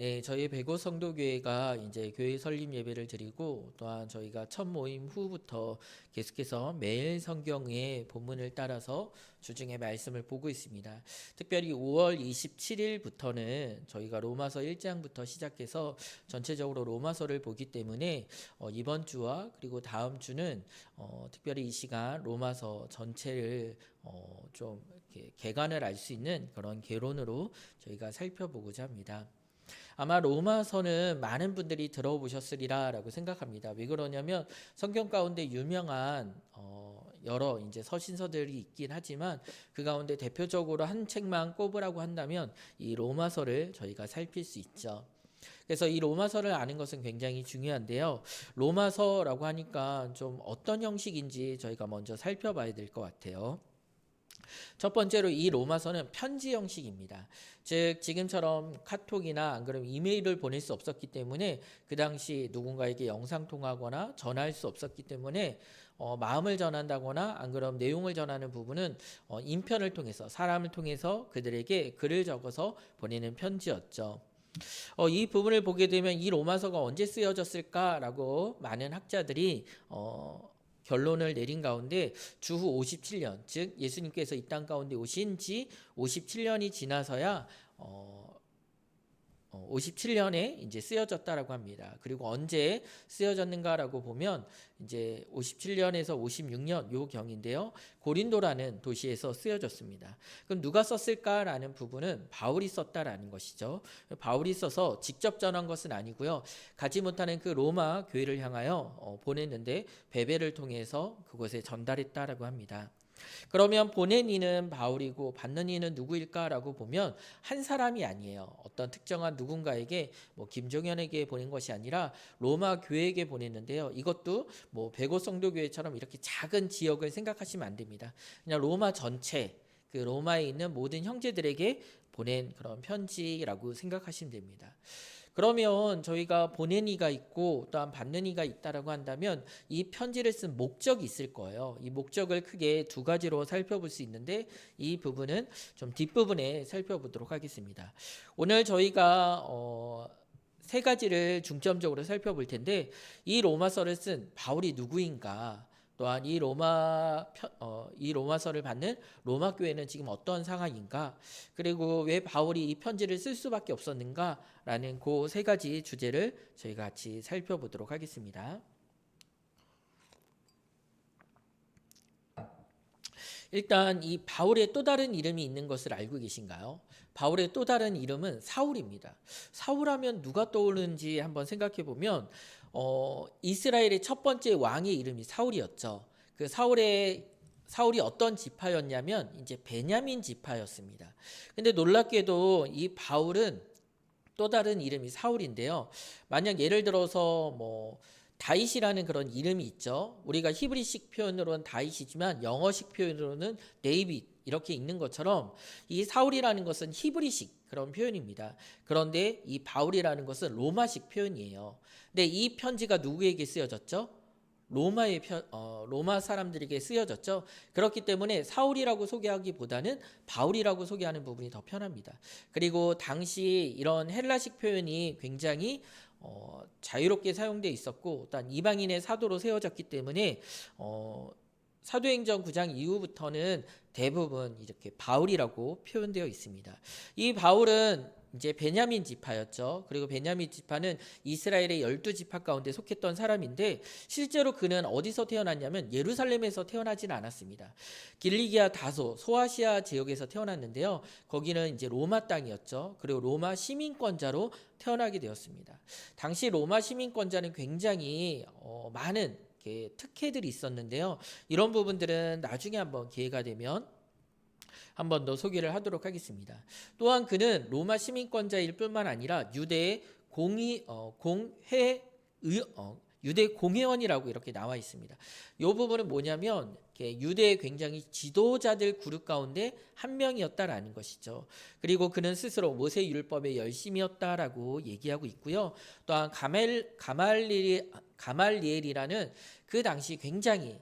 네, 저희 백오 성도교회가 이제 교회 설립 예배를 드리고 또한 저희가 첫 모임 후부터 계속해서 매일 성경의 본문을 따라서 주중에 말씀을 보고 있습니다. 특별히 5월 27일부터는 저희가 로마서 1장부터 시작해서 전체적으로 로마서를 보기 때문에 이번 주와 그리고 다음 주는 특별히 이 시간 로마서 전체를 좀 이렇게 개관을 알 수 있는 그런 개론으로 저희가 살펴보고자 합니다. 아마 로마서는 많은 분들이 들어보셨으리라라고 생각합니다. 왜 그러냐면 성경 가운데 유명한 여러 이제 서신서들이 있긴 하지만 그 가운데 대표적으로 한 책만 꼽으라고 한다면 이 로마서를 저희가 살필 수 있죠. 그래서 이 로마서를 아는 것은 굉장히 중요한데요. 로마서라고 하니까 좀 어떤 형식인지 저희가 먼저 살펴봐야 될 것 같아요. 첫 번째로 이 로마서는 편지 형식입니다. 즉 지금처럼 카톡이나 안 그러면 이메일을 보낼 수 없었기 때문에 그 당시 누군가에게 영상 통화하거나 전화할 수 없었기 때문에 마음을 전한다거나 안 그러면 내용을 전하는 부분은 인편을 통해서 사람을 통해서 그들에게 글을 적어서 보내는 편지였죠. 이 부분을 보게 되면 이 로마서가 언제 쓰여졌을까라고 많은 학자들이 결론을 내린 가운데 주후 57년, 즉 예수님께서 이 땅 가운데 오신 지 57년이 지나서야 57년에 이제 쓰여졌다라고 합니다. 그리고 언제 쓰여졌는가라고 보면 이제 57년에서 56년 요 경인데요. 고린도라는 도시에서 쓰여졌습니다. 그럼 누가 썼을까라는 부분은 바울이 썼다라는 것이죠. 바울이 써서 직접 전한 것은 아니고요. 가지 못하는 그 로마 교회를 향하여 보냈는데 베베를 통해서 그곳에 전달했다라고 합니다. 그러면 보낸 이는 바울이고 받는 이는 누구일까라고 보면 한 사람이 아니에요. 어떤 특정한 누군가에게 뭐 김종현에게 보낸 것이 아니라 로마 교회에게 보냈는데요. 이것도 뭐 백오 성도교회처럼 이렇게 작은 지역을 생각하시면 안 됩니다. 그냥 로마 전체 그 로마에 있는 모든 형제들에게 보낸 그런 편지라고 생각하시면 됩니다. 그러면 저희가 보낸 이가 있고 또한 받는 이가 있다라고 한다면 이 편지를 쓴 목적이 있을 거예요. 이 목적을 크게 두 가지로 살펴볼 수 있는데 이 부분은 좀 뒷부분에 살펴보도록 하겠습니다. 오늘 저희가 세 가지를 중점적으로 살펴볼 텐데 이 로마서를 쓴 바울이 누구인가? 또한 이 로마서를 받는 로마 교회는 지금 어떤 상황인가? 그리고 왜 바울이 이 편지를 쓸 수밖에 없었는가라는 그 세 가지 주제를 저희가 같이 살펴보도록 하겠습니다. 일단 이 바울의 또 다른 이름이 있는 것을 알고 계신가요? 바울의 또 다른 이름은 사울입니다. 사울하면 누가 떠오르는지 한번 생각해 보면 이스라엘의 첫 번째 왕의 이름이 사울이었죠. 그 사울이 어떤 지파였냐면 이제 베냐민 지파였습니다. 근데 놀랍게도 이 바울은 또 다른 이름이 사울인데요. 만약 예를 들어서 뭐 다윗이라는 그런 이름이 있죠. 우리가 히브리식 표현으로는 다윗이지만 영어식 표현으로는 데이빗 이렇게 읽는 것처럼 이 사울이라는 것은 히브리식 그런 표현입니다. 그런데 이 바울이라는 것은 로마식 표현이에요. 근데 이 편지가 누구에게 쓰여졌죠? 로마 사람들에게 쓰여졌죠. 그렇기 때문에 사울이라고 소개하기보다는 바울이라고 소개하는 부분이 더 편합니다. 그리고 당시 이런 헬라식 표현이 굉장히 자유롭게 사용돼 있었고 또 이방인의 사도로 세워졌기 때문에 사도행전 9장 이후부터는 대부분 이렇게 바울이라고 표현되어 있습니다. 이 바울은 이제 베냐민 지파였죠. 그리고 베냐민 지파는 이스라엘의 12지파 가운데 속했던 사람인데 실제로 그는 어디서 태어났냐면 예루살렘에서 태어나지는 않았습니다. 길리기아 다소 소아시아 지역에서 태어났는데요. 거기는 이제 로마 땅이었죠. 그리고 로마 시민권자로 태어나게 되었습니다. 당시 로마 시민권자는 굉장히 많은 특혜들이 있었는데요. 이런 부분들은 나중에 한번 기회가 되면 한 번 더 소개를 하도록 하겠습니다. 또한 그는 로마 시민권자일 뿐만 아니라 유대 공회원이라고 이렇게 나와 있습니다. 이 부분은 뭐냐면 유대의 굉장히 지도자들 그룹 가운데 한 명이었다라는 것이죠. 그리고 그는 스스로 모세 율법의 열심이었다라고 얘기하고 있고요. 또한 가말리엘이라는 그 당시 굉장히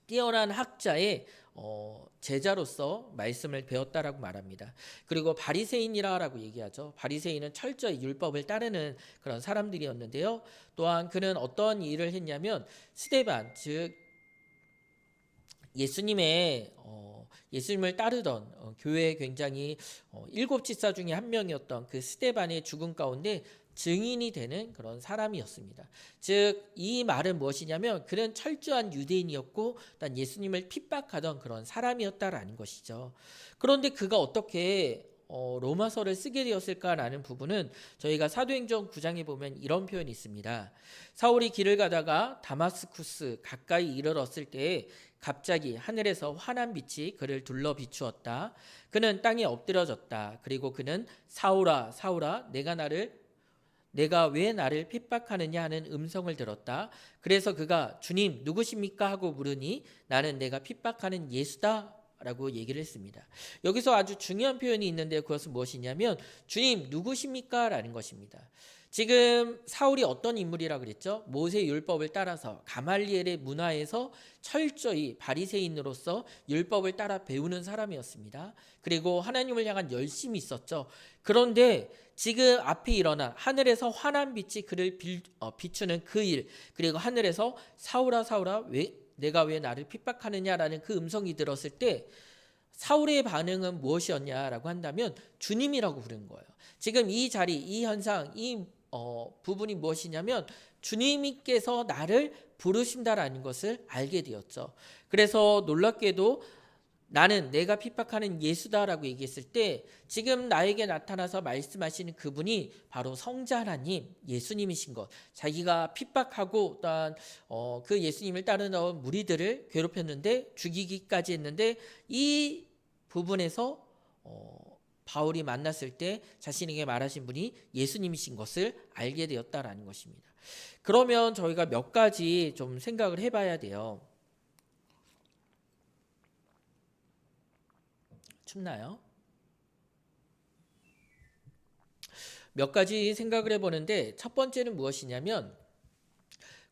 뛰어난 학자의 제자로서 말씀을 배웠다라고 말합니다. 그리고 바리새인이라고 얘기하죠. 바리새인은 철저히 율법을 따르는 그런 사람들이었는데요. 또한 그는 어떤 일을 했냐면 스데반, 즉 예수님을 따르던 교회에 굉장히 일곱 집사 중에 한 명이었던 그 스데반의 죽음 가운데 증인이 되는 그런 사람이었습니다. 즉 이 말은 무엇이냐면 그는 철저한 유대인이었고 또 예수님을 핍박하던 그런 사람이었다라는 것이죠. 그런데 그가 어떻게 로마서를 쓰게 되었을까라는 부분은 저희가 사도행전 9장에 보면 이런 표현이 있습니다. 사울이 길을 가다가 다마스쿠스 가까이 이르렀을 때에 갑자기 하늘에서 환한 빛이 그를 둘러 비추었다. 그는 땅에 엎드려졌다. 그리고 그는 사울아 사울아 내가 왜 나를 핍박하느냐 하는 음성을 들었다. 그래서 그가 주님 누구십니까 하고 물으니 나는 내가 핍박하는 예수다 라고 얘기를 했습니다. 여기서 아주 중요한 표현이 있는데 그것은 무엇이냐면 주님 누구십니까 라는 것입니다. 지금 사울이 어떤 인물이라 그랬죠? 모세 율법을 따라서 가말리엘의 문화에서 철저히 바리새인으로서 율법을 따라 배우는 사람이었습니다. 그리고 하나님을 향한 열심이 있었죠. 그런데 지금 앞에 일어난 하늘에서 환한 빛이 그를 비추는 그 일, 그리고 하늘에서 사울아 사울아 내가 왜 나를 핍박하느냐라는 그 음성이 들었을 때 사울의 반응은 무엇이었냐라고 한다면 주님이라고 부른 거예요. 지금 이 자리, 이 현상, 이 부분이 무엇이냐면 주님께서 나를 부르신다라는 것을 알게 되었죠. 그래서 놀랍게도 나는 내가 핍박하는 예수다라고 얘기했을 때 지금 나에게 나타나서 말씀하시는 그분이 바로 성자 하나님 예수님이신 것. 자기가 핍박하고 또한 그 예수님을 따르는 무리들을 괴롭혔는데 죽이기까지 했는데 이 부분에서 바울이 만났을 때 자신에게 말하신 분이 예수님이신 것을 알게 되었다라는 것입니다. 그러면 저희가 몇 가지 좀 생각을 해봐야 돼요. 춥나요? 몇 가지 생각을 해보는데 첫 번째는 무엇이냐면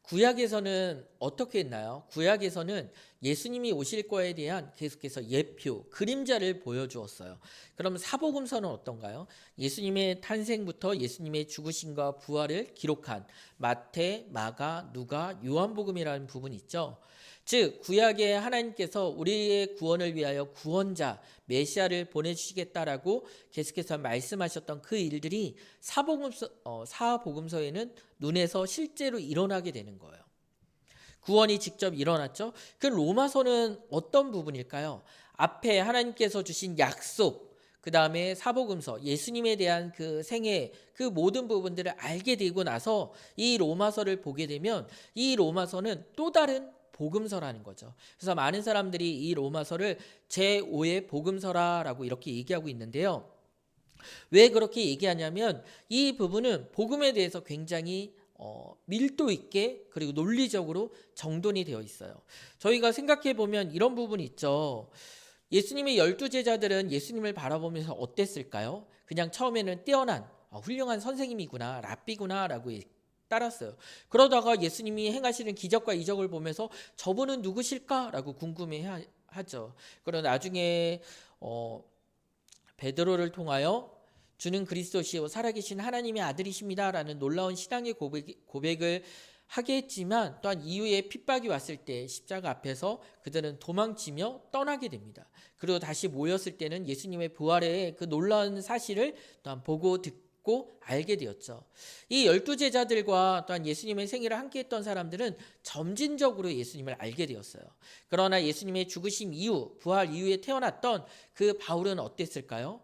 구약에서는 어떻게 했나요? 구약에서는 예수님이 오실 거에 대한 계속해서 예표, 그림자를 보여주었어요. 그럼 사복음서는 어떤가요? 예수님의 탄생부터 예수님의 죽으심과 부활을 기록한 마태, 마가, 누가, 요한복음이라는 부분이 있죠. 즉 구약에 하나님께서 우리의 구원을 위하여 구원자 메시아를 보내주시겠다라고 계속해서 말씀하셨던 그 일들이 사복음서에는 눈에서 실제로 일어나게 되는 거예요. 구원이 직접 일어났죠. 그 로마서는 어떤 부분일까요? 앞에 하나님께서 주신 약속, 그 다음에 사복음서, 예수님에 대한 그 생애, 그 모든 부분들을 알게 되고 나서 이 로마서를 보게 되면 이 로마서는 또 다른 복음서라는 거죠. 그래서 많은 사람들이 이 로마서를 제5의 복음서라고 이렇게 얘기하고 있는데요. 왜 그렇게 얘기하냐면 이 부분은 복음에 대해서 굉장히 밀도 있게 그리고 논리적으로 정돈이 되어 있어요. 저희가 생각해 보면 이런 부분이 있죠. 예수님의 12제자들은 예수님을 바라보면서 어땠을까요? 그냥 처음에는 뛰어난 훌륭한 선생님이구나, 랍비구나 라고 따랐어요. 그러다가 예수님이 행하시는 기적과 이적을 보면서 저분은 누구실까라고 궁금해하죠. 그러나 나중에 베드로를 통하여 주는 그리스도시요 살아계신 하나님의 아들이십니다라는 놀라운 신앙의 고백을 하게 했지만 또한 이후에 핍박이 왔을 때 십자가 앞에서 그들은 도망치며 떠나게 됩니다. 그리고 다시 모였을 때는 예수님의 부활의 그 놀라운 사실을 또한 보고 듣고 알게 되었죠. 이 12제자들과 또한 예수님의 생애를 함께했던 사람들은 점진적으로 예수님을 알게 되었어요. 그러나 예수님의 죽으심 이후 부활 이후에 태어났던 그 바울은 어땠을까요?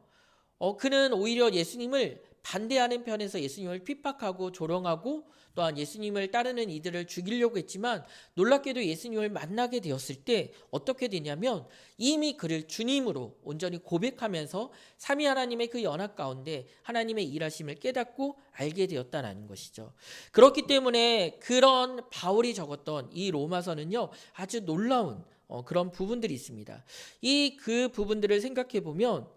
그는 오히려 예수님을 반대하는 편에서 예수님을 핍박하고 조롱하고 또한 예수님을 따르는 이들을 죽이려고 했지만 놀랍게도 예수님을 만나게 되었을 때 어떻게 되냐면 이미 그를 주님으로 온전히 고백하면서 삼위 하나님의 그 연합 가운데 하나님의 일하심을 깨닫고 알게 되었다는 것이죠. 그렇기 때문에 그런 바울이 적었던 이 로마서는요 아주 놀라운 그런 부분들이 있습니다. 그 부분들을 생각해 보면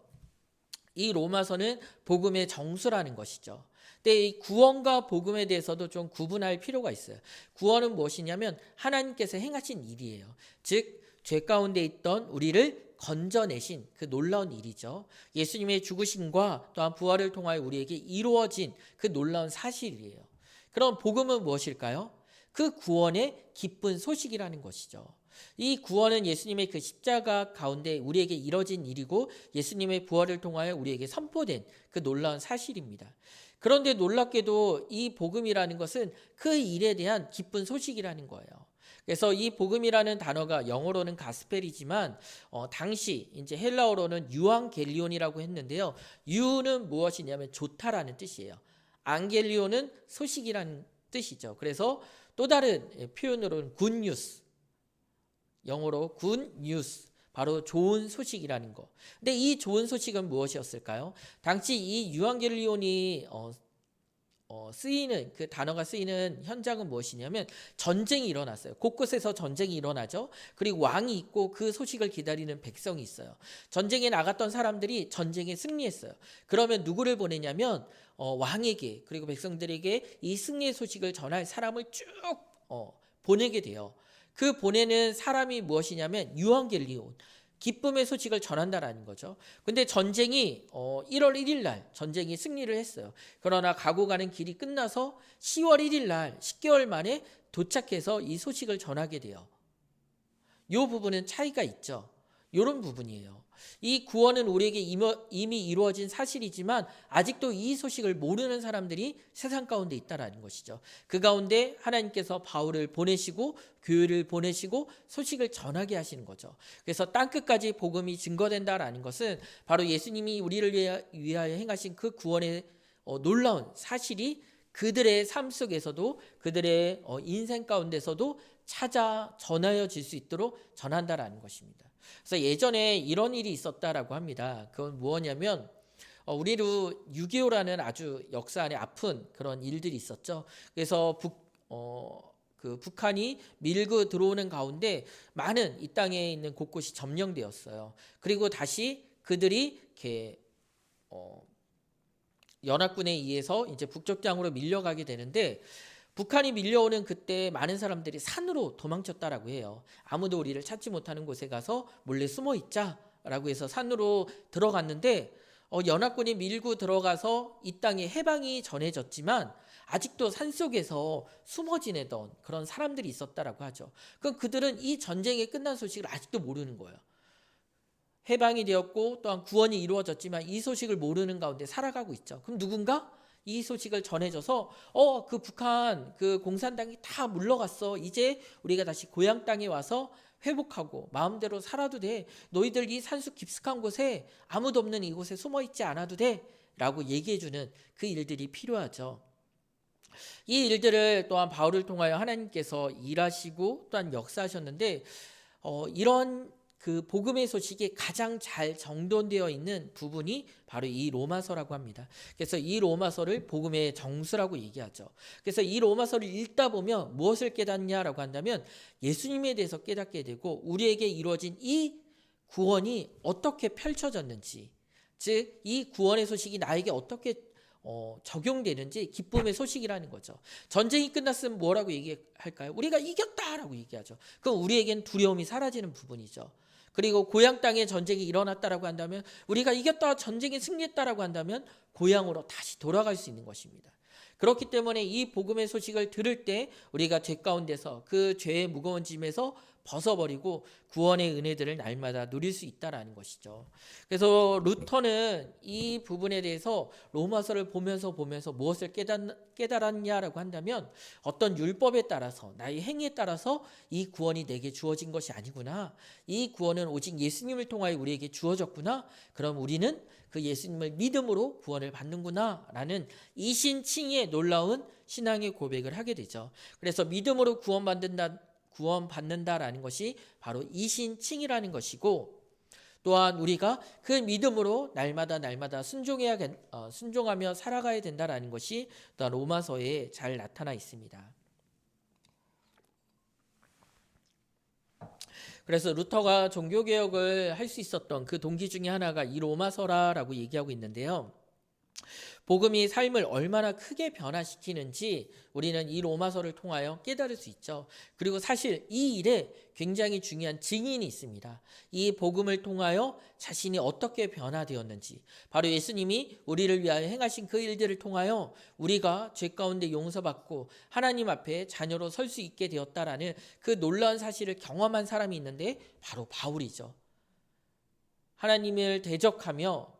이 로마서는 복음의 정수라는 것이죠. 근데 이 구원과 복음에 대해서도 좀 구분할 필요가 있어요. 구원은 무엇이냐면 하나님께서 행하신 일이에요. 즉 죄 가운데 있던 우리를 건져내신 그 놀라운 일이죠. 예수님의 죽으심과 또한 부활을 통하여 우리에게 이루어진 그 놀라운 사실이에요. 그럼 복음은 무엇일까요? 그 구원의 기쁜 소식이라는 것이죠. 이 구원은 예수님의 그 십자가 가운데 우리에게 이뤄진 일이고 예수님의 부활을 통하여 우리에게 선포된 그 놀라운 사실입니다. 그런데 놀랍게도 이 복음이라는 것은 그 일에 대한 기쁜 소식이라는 거예요. 그래서 이 복음이라는 단어가 영어로는 가스펠이지만 당시 이제 헬라어로는 유앙겔리온이라고 했는데요. 유는 무엇이냐면 좋다라는 뜻이에요. 앙겔리온은 소식이라는 뜻이죠. 그래서 또 다른 표현으로는 굿뉴스, 영어로 굿뉴스, 바로 좋은 소식이라는 거. 근데 이 좋은 소식은 무엇이었을까요? 당시 이 유앙겔리온이 쓰이는 그 단어가 쓰이는 현장은 무엇이냐면 전쟁이 일어났어요. 곳곳에서 전쟁이 일어나죠. 그리고 왕이 있고 그 소식을 기다리는 백성이 있어요. 전쟁에 나갔던 사람들이 전쟁에 승리했어요. 그러면 누구를 보내냐면 왕에게 그리고 백성들에게 이 승리의 소식을 전할 사람을 쭉 보내게 돼요. 그 보내는 사람이 무엇이냐면 유앙겔리온, 기쁨의 소식을 전한다라는 거죠. 근데 전쟁이 1월 1일 날 전쟁이 승리를 했어요. 그러나 가고 가는 길이 끝나서 10월 1일 날 10개월 만에 도착해서 이 소식을 전하게 돼요. 이 부분은 차이가 있죠. 이런 부분이에요. 이 구원은 우리에게 이미 이루어진 사실이지만 아직도 이 소식을 모르는 사람들이 세상 가운데 있다라는 것이죠. 그 가운데 하나님께서 바울을 보내시고 교회를 보내시고 소식을 전하게 하시는 거죠. 그래서 땅끝까지 복음이 증거된다라는 것은 바로 예수님이 우리를 위하여 행하신 그 구원의 놀라운 사실이 그들의 삶 속에서도 그들의 인생 가운데서도 찾아 전하여질 수 있도록 전한다라는 것입니다. 그래서 예전에 이런 일이 있었다라고 합니다. 그건 무엇냐면 우리도 6.25라는 아주 역사 안에 아픈 그런 일들이 있었죠. 그래서 북한이 밀고 들어오는 가운데 많은 이 땅에 있는 곳곳이 점령되었어요. 그리고 다시 그들이 이렇게 연합군에 의해서 이제 북쪽장으로 밀려가게 되는데 북한이 밀려오는 그때 많은 사람들이 산으로 도망쳤다라고 해요. 아무도 우리를 찾지 못하는 곳에 가서 몰래 숨어 있자라고 해서 산으로 들어갔는데 연합군이 밀고 들어가서 이 땅에 해방이 전해졌지만 아직도 산속에서 숨어 지내던 그런 사람들이 있었다라고 하죠. 그럼 그들은 이 전쟁이 끝난 소식을 아직도 모르는 거예요. 해방이 되었고 또한 구원이 이루어졌지만 이 소식을 모르는 가운데 살아가고 있죠. 그럼 누군가 이 소식을 전해줘서 그 북한 그 공산당이 다 물러갔어. 이제 우리가 다시 고향 땅에 와서 회복하고 마음대로 살아도 돼. 너희들 이 산속 깊숙한 곳에 아무도 없는 이곳에 숨어 있지 않아도 돼. 라고 얘기해주는 그 일들이 필요하죠. 이 일들을 또한 바울을 통하여 하나님께서 일하시고 또한 역사하셨는데 이런 그 복음의 소식이 가장 잘 정돈되어 있는 부분이 바로 이 로마서라고 합니다. 그래서 이 로마서를 복음의 정수라고 얘기하죠. 그래서 이 로마서를 읽다 보면 무엇을 깨닫냐라고 한다면 예수님에 대해서 깨닫게 되고 우리에게 이루어진 이 구원이 어떻게 펼쳐졌는지, 즉 이 구원의 소식이 나에게 어떻게 적용되는지 기쁨의 소식이라는 거죠. 전쟁이 끝났으면 뭐라고 얘기할까요? 우리가 이겼다라고 얘기하죠. 그럼 우리에겐 두려움이 사라지는 부분이죠. 그리고 고향 땅에 전쟁이 일어났다라고 한다면 우리가 이겼다 전쟁에 승리했다라고 한다면 고향으로 다시 돌아갈 수 있는 것입니다. 그렇기 때문에 이 복음의 소식을 들을 때 우리가 죄 가운데서 그 죄의 무거운 짐에서 벗어버리고 구원의 은혜들을 날마다 누릴 수 있다라는 것이죠. 그래서 루터는 이 부분에 대해서 로마서를 보면서 무엇을 깨달았냐라고 한다면 어떤 율법에 따라서 나의 행위에 따라서 이 구원이 내게 주어진 것이 아니구나. 이 구원은 오직 예수님을 통하여 우리에게 주어졌구나. 그럼 우리는 그 예수님을 믿음으로 구원을 받는구나 라는 이신칭의 놀라운 신앙의 고백을 하게 되죠. 그래서 믿음으로 구원받는다라는 것이 바로 이신칭이라는 것이고 또한 우리가 그 믿음으로 날마다 순종하며 살아가야 된다라는 것이 또한 로마서에 잘 나타나 있습니다. 그래서 루터가 종교개혁을 할 수 있었던 그 동기 중에 하나가 이 로마서라고 얘기하고 있는데요. 복음이 삶을 얼마나 크게 변화시키는지 우리는 이 로마서를 통하여 깨달을 수 있죠. 그리고 사실 이 일에 굉장히 중요한 증인이 있습니다. 이 복음을 통하여 자신이 어떻게 변화되었는지, 바로 예수님이 우리를 위하여 행하신 그 일들을 통하여 우리가 죄 가운데 용서받고 하나님 앞에 자녀로 설 수 있게 되었다라는 그 놀라운 사실을 경험한 사람이 있는데 바로 바울이죠. 하나님을 대적하며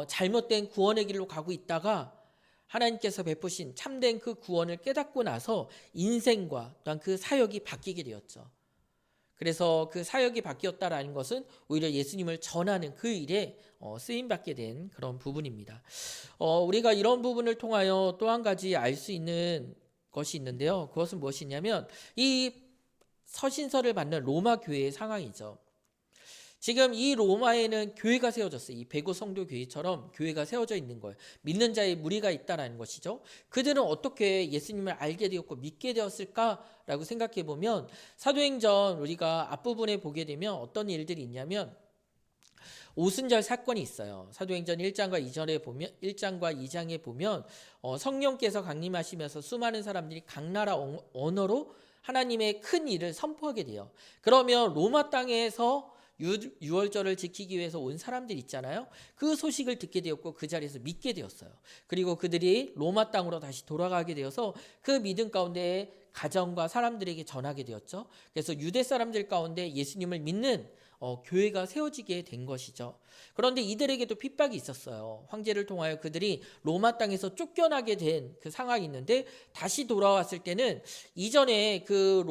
잘못된 구원의 길로 가고 있다가 하나님께서 베푸신 참된 그 구원을 깨닫고 나서 인생과 또한 그 사역이 바뀌게 되었죠. 그래서 그 사역이 바뀌었다라는 것은 오히려 예수님을 전하는 그 일에 쓰임받게 된 그런 부분입니다. 우리가 이런 부분을 통하여 또 한 가지 알 수 있는 것이 있는데요. 그것은 무엇이냐면 이 서신서를 받는 로마 교회의 상황이죠. 지금 이 로마에는 교회가 세워졌어요. 이 베고 성도 교회처럼 교회가 세워져 있는 거예요. 믿는 자의 무리가 있다라는 것이죠. 그들은 어떻게 예수님을 알게 되었고 믿게 되었을까라고 생각해 보면 사도행전 우리가 앞부분에 보게 되면 어떤 일들이 있냐면 오순절 사건이 있어요. 사도행전 1장과 2절에 보면 1장과 2장에 보면 성령께서 강림하시면서 수많은 사람들이 각 나라 언어로 하나님의 큰 일을 선포하게 돼요. 그러면 로마 땅에서 유월절을 지키기 위해서 온 사람들 있잖아요. 그 소식을 듣게 되었고 그 자리에서 믿게 되었어요. 그리고 그들이 로마 땅으로 다시 돌아가게 되어서 그 믿음 가운데 가정과 사람들에게 전하게 되었죠. 그래서 유대 사람들 가운데 예수님을 믿는 교회가 세워지게 된 것이죠. 그런데 이들에게도 핍박이 있었어요. 황제를 통하여 그들이 로마 땅에서 쫓겨나게 된 그 상황이 있는데 다시 돌아왔을 때는 이전에 그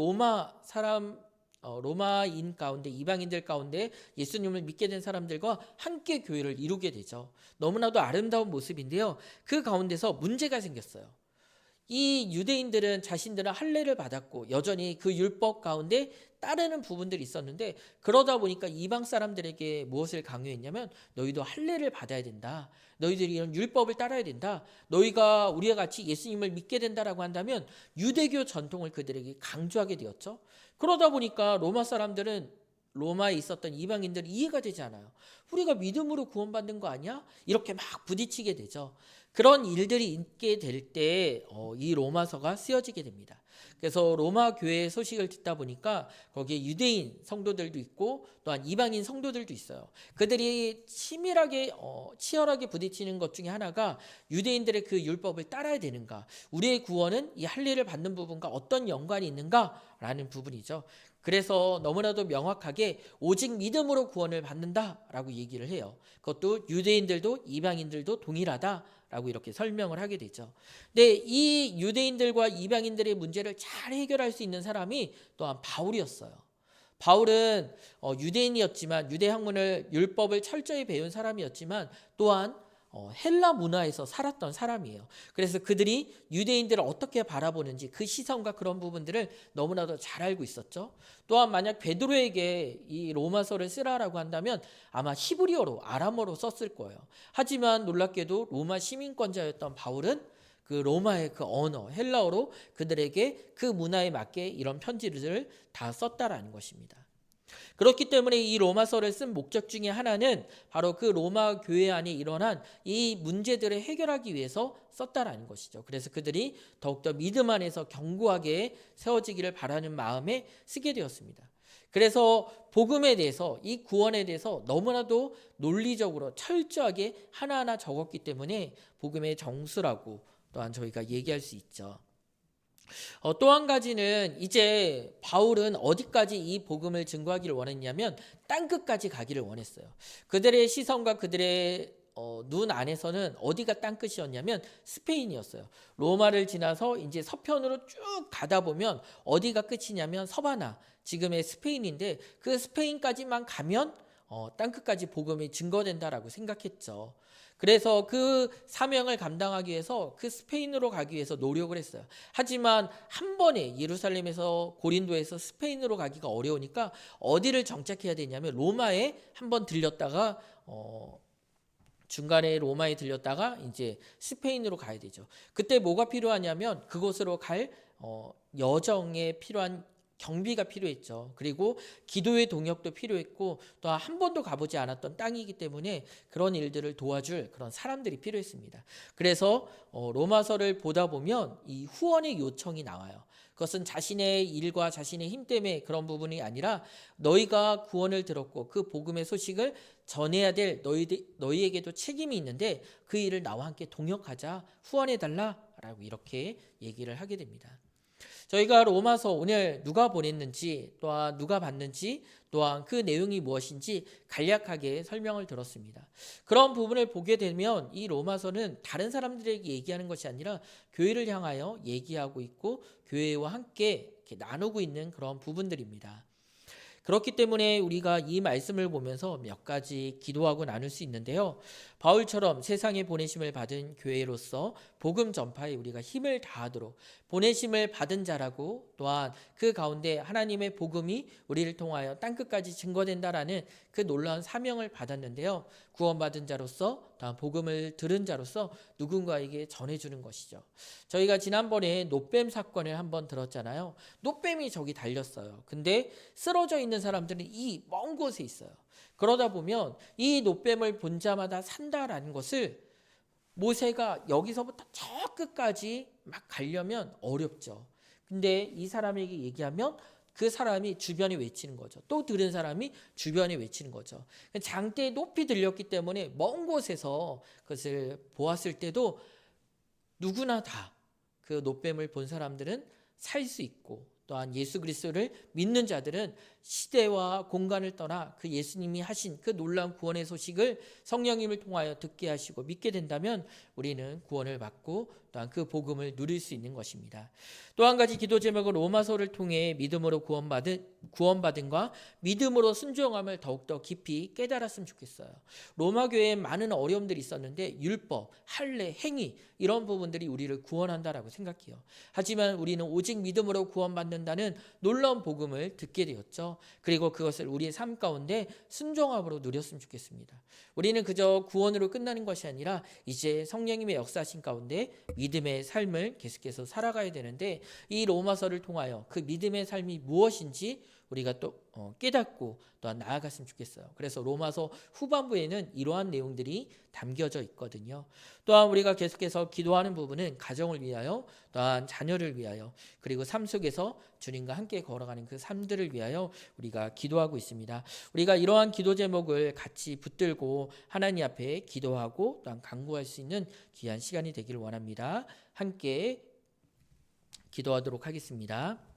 로마인 가운데 이방인들 가운데 예수님을 믿게 된 사람들과 함께 교회를 이루게 되죠. 너무나도 아름다운 모습인데요. 그 가운데서 문제가 생겼어요. 이 유대인들은 자신들은 할례를 받았고 여전히 그 율법 가운데 따르는 부분들이 있었는데 그러다 보니까 이방 사람들에게 무엇을 강요했냐면 너희도 할례를 받아야 된다. 너희들이 이런 율법을 따라야 된다. 너희가 우리와 같이 예수님을 믿게 된다라고 한다면 유대교 전통을 그들에게 강조하게 되었죠. 그러다 보니까 로마 사람들은 로마에 있었던 이방인들이 이해가 되지 않아요. 우리가 믿음으로 구원받는 거 아니야? 이렇게 막 부딪히게 되죠. 그런 일들이 있게 될 때 이 로마서가 쓰여지게 됩니다. 그래서 로마 교회의 소식을 듣다 보니까 거기에 유대인 성도들도 있고 또한 이방인 성도들도 있어요. 그들이 치열하게 부딪히는 것 중에 하나가 유대인들의 그 율법을 따라야 되는가, 우리의 구원은 이 할례를 받는 부분과 어떤 연관이 있는가라는 부분이죠. 그래서 너무나도 명확하게 오직 믿음으로 구원을 받는다라고 얘기를 해요. 그것도 유대인들도 이방인들도 동일하다라고 이렇게 설명을 하게 되죠. 근데 이 유대인들과 이방인들의 문제를 잘 해결할 수 있는 사람이 또한 바울이었어요. 바울은 유대인이었지만 유대 학문을 율법을 철저히 배운 사람이었지만 또한 헬라 문화에서 살았던 사람이에요. 그래서 그들이 유대인들을 어떻게 바라보는지 그 시선과 그런 부분들을 너무나도 잘 알고 있었죠. 또한 만약 베드로에게 이 로마서를 쓰라라고 한다면 아마 히브리어로 아람어로 썼을 거예요. 하지만 놀랍게도 로마 시민권자였던 바울은 그 로마의 그 언어 헬라어로 그들에게 그 문화에 맞게 이런 편지를 다 썼다라는 것입니다. 그렇기 때문에 이 로마서를 쓴 목적 중에 하나는 바로 그 로마 교회 안에 일어난 이 문제들을 해결하기 위해서 썼다라는 것이죠. 그래서 그들이 더욱더 믿음 안에서 견고하게 세워지기를 바라는 마음에 쓰게 되었습니다. 그래서 복음에 대해서 이 구원에 대해서 너무나도 논리적으로 철저하게 하나하나 적었기 때문에 복음의 정수라고 또한 저희가 얘기할 수 있죠. 또 한 가지는 이제 바울은 어디까지 이 복음을 증거하기를 원했냐면 땅끝까지 가기를 원했어요. 그들의 시선과 그들의 눈 안에서는 어디가 땅끝이었냐면 스페인이었어요. 로마를 지나서 이제 서편으로 쭉 가다 보면 어디가 끝이냐면 서바나, 지금의 스페인인데 그 스페인까지만 가면 땅끝까지 복음이 증거된다라고 생각했죠. 그래서 그 사명을 감당하기 위해서 그 스페인으로 가기 위해서 노력을 했어요. 하지만 한 번에 예루살렘에서 고린도에서 스페인으로 가기가 어려우니까 어디를 정착해야 되냐면 로마에 한 번 들렸다가 중간에 로마에 들렸다가 이제 스페인으로 가야 되죠. 그때 뭐가 필요하냐면 그곳으로 갈 여정에 필요한 경비가 필요했죠. 그리고 기도의 동역도 필요했고 또 한 번도 가보지 않았던 땅이기 때문에 그런 일들을 도와줄 그런 사람들이 필요했습니다. 그래서 로마서를 보다 보면 이 후원의 요청이 나와요. 그것은 자신의 일과 자신의 힘 때문에 그런 부분이 아니라 너희가 구원을 들었고 그 복음의 소식을 전해야 될 너희에게도 책임이 있는데 그 일을 나와 함께 동역하자, 후원해달라라고 이렇게 얘기를 하게 됩니다. 저희가 로마서 오늘 누가 보냈는지 또한 누가 봤는지 또한 그 내용이 무엇인지 간략하게 설명을 들었습니다. 그런 부분을 보게 되면 이 로마서는 다른 사람들에게 얘기하는 것이 아니라 교회를 향하여 얘기하고 있고 교회와 함께 이렇게 나누고 있는 그런 부분들입니다. 그렇기 때문에 우리가 이 말씀을 보면서 몇 가지 기도하고 나눌 수 있는데요. 바울처럼 세상에 보내심을 받은 교회로서 복음 전파에 우리가 힘을 다하도록 보내심을 받은 자라고 또한 그 가운데 하나님의 복음이 우리를 통하여 땅끝까지 증거된다라는 그 놀라운 사명을 받았는데요. 구원받은 자로서 또한 복음을 들은 자로서 누군가에게 전해주는 것이죠. 저희가 지난번에 노뱀 사건을 한번 들었잖아요. 노뱀이 저기 달렸어요. 근데 쓰러져 있는 사람들은 이 먼 곳에 있어요. 그러다 보면 이 노뱀을 본 자마다 산다라는 것을 모세가 여기서부터 저 끝까지 막 가려면 어렵죠. 근데 이 사람에게 얘기하면 그 사람이 주변에 외치는 거죠. 또 들은 사람이 주변에 외치는 거죠. 장대에 높이 들렸기 때문에 먼 곳에서 그것을 보았을 때도 누구나 다 그 노뱀을 본 사람들은 살 수 있고 또한 예수 그리스도를 믿는 자들은 시대와 공간을 떠나 그 예수님이 하신 그 놀라운 구원의 소식을 성령님을 통하여 듣게 하시고 믿게 된다면 우리는 구원을 받고 또한 그 복음을 누릴 수 있는 것입니다. 또 한 가지 기도 제목은 로마서를 통해 믿음으로 구원받은과 믿음으로 순종함을 더욱더 깊이 깨달았으면 좋겠어요. 로마 교회에 많은 어려움들이 있었는데 율법, 할례, 행위 이런 부분들이 우리를 구원한다라고 생각해요. 하지만 우리는 오직 믿음으로 구원받는다는 놀라운 복음을 듣게 되었죠. 그리고 그것을 우리의 삶 가운데 순종함으로 누렸으면 좋겠습니다. 우리는 그저 구원으로 끝나는 것이 아니라 이제 성령님의 역사하신 가운데 믿음의 삶을 계속해서 살아가야 되는데 이 로마서를 통하여 그 믿음의 삶이 무엇인지 우리가 또 깨닫고 또한 나아갔으면 좋겠어요. 그래서 로마서 후반부에는 이러한 내용들이 담겨져 있거든요. 또한 우리가 계속해서 기도하는 부분은 가정을 위하여 또한 자녀를 위하여 그리고 삶 속에서 주님과 함께 걸어가는 그 삶들을 위하여 우리가 기도하고 있습니다. 우리가 이러한 기도 제목을 같이 붙들고 하나님 앞에 기도하고 또한 간구할 수 있는 귀한 시간이 되기를 원합니다. 함께 기도하도록 하겠습니다.